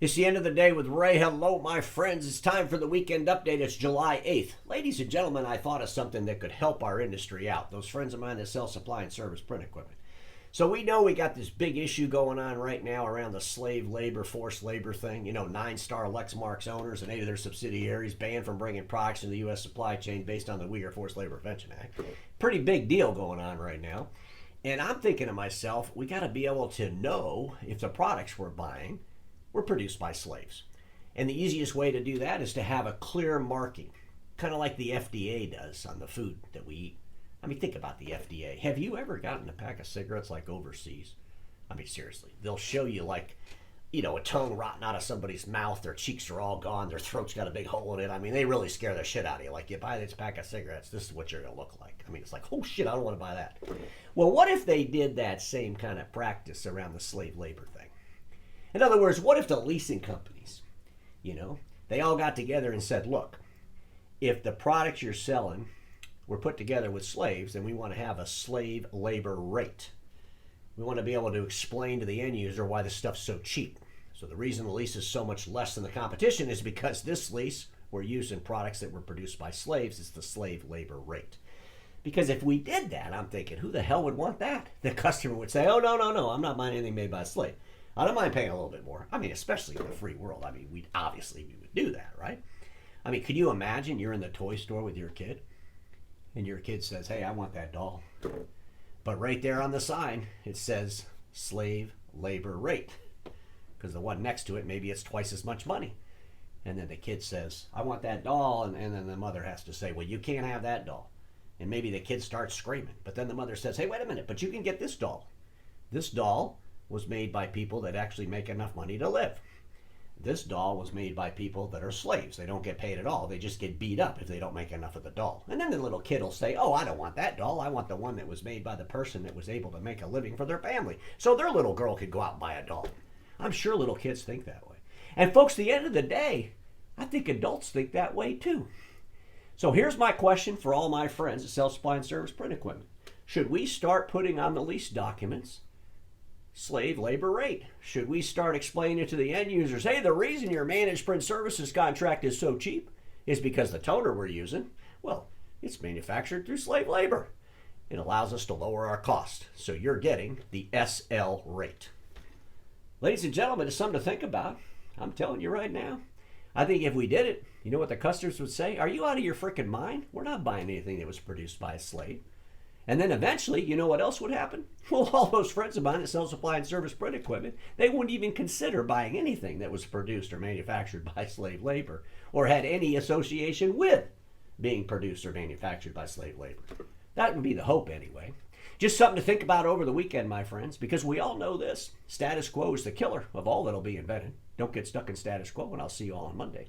It's the end of the day with Ray. Hello, my friends. It's time for the weekend update. It's July 8th. Ladies and gentlemen, I thought of something that could help our industry out. Those friends of mine that sell supply and service print equipment. So we know we got this big issue going on right now around the slave labor, forced labor thing. You know, 9-star Lexmark's owners and 8 of their subsidiaries banned from bringing products into the U.S. supply chain based on the Uyghur Forced Labor Prevention Act. Pretty big deal going on right now. And I'm thinking to myself, we got to be able to know if the products we're buying were produced by slaves. And the easiest way to do that is to have a clear marking, kind of like the FDA does on the food that we eat. I mean, think about the FDA. Have you ever gotten a pack of cigarettes like overseas? I mean, seriously, they'll show you like, you know, a tongue rotting out of somebody's mouth, their cheeks are all gone, their throat's got a big hole in it. I mean, they really scare the shit out of you. Like, you buy this pack of cigarettes, this is what you're going to look like. I mean, it's like, oh shit, I don't want to buy that. Well, what if they did that same kind of practice around the slave labor thing? In other words, what if the leasing companies, you know, they all got together and said, look, if the products you're selling were put together with slaves, then we want to have a slave labor rate. We want to be able to explain to the end user why this stuff's so cheap. So the reason the lease is so much less than the competition is because this lease we're using products that were produced by slaves. It's the slave labor rate. Because if we did that, I'm thinking, who the hell would want that? The customer would say, oh, no, I'm not buying anything made by a slave. I don't mind paying a little bit more. I mean, especially in the free world. I mean, we would do that, right? I mean, could you imagine you're in the toy store with your kid and your kid says, hey, I want that doll. But right there on the sign, it says slave labor rate. Because the one next to it, maybe it's twice as much money. And then the kid says, I want that doll. And then the mother has to say, well, you can't have that doll. And maybe the kid starts screaming. But then the mother says, hey, wait a minute, but you can get this doll. This doll was made by people that actually make enough money to live. This doll was made by people that are slaves. They don't get paid at all. They just get beat up if they don't make enough of the doll. And then the little kid will say, oh, I don't want that doll. I want the one that was made by the person that was able to make a living for their family. So their little girl could go out and buy a doll. I'm sure little kids think that way. And folks, at the end of the day, I think adults think that way too. So here's my question for all my friends that sell supply and service print equipment. Should we start putting on the lease documents slave labor rate? Should we start explaining to the end users, hey, the reason your managed print services contract is so cheap is because the toner we're using, well, it's manufactured through slave labor. It allows us to lower our cost. So you're getting the SL rate. Ladies and gentlemen, it's something to think about. I'm telling you right now. I think if we did it, you know what the customers would say? Are you out of your freaking mind? We're not buying anything that was produced by a slave. And then eventually, you know what else would happen? Well, all those friends of mine that sell supply and service print equipment, they wouldn't even consider buying anything that was produced or manufactured by slave labor or had any association with being produced or manufactured by slave labor. That would be the hope anyway. Just something to think about over the weekend, my friends, because we all know this. Status quo is the killer of all that'll be invented. Don't get stuck in status quo, and I'll see you all on Monday.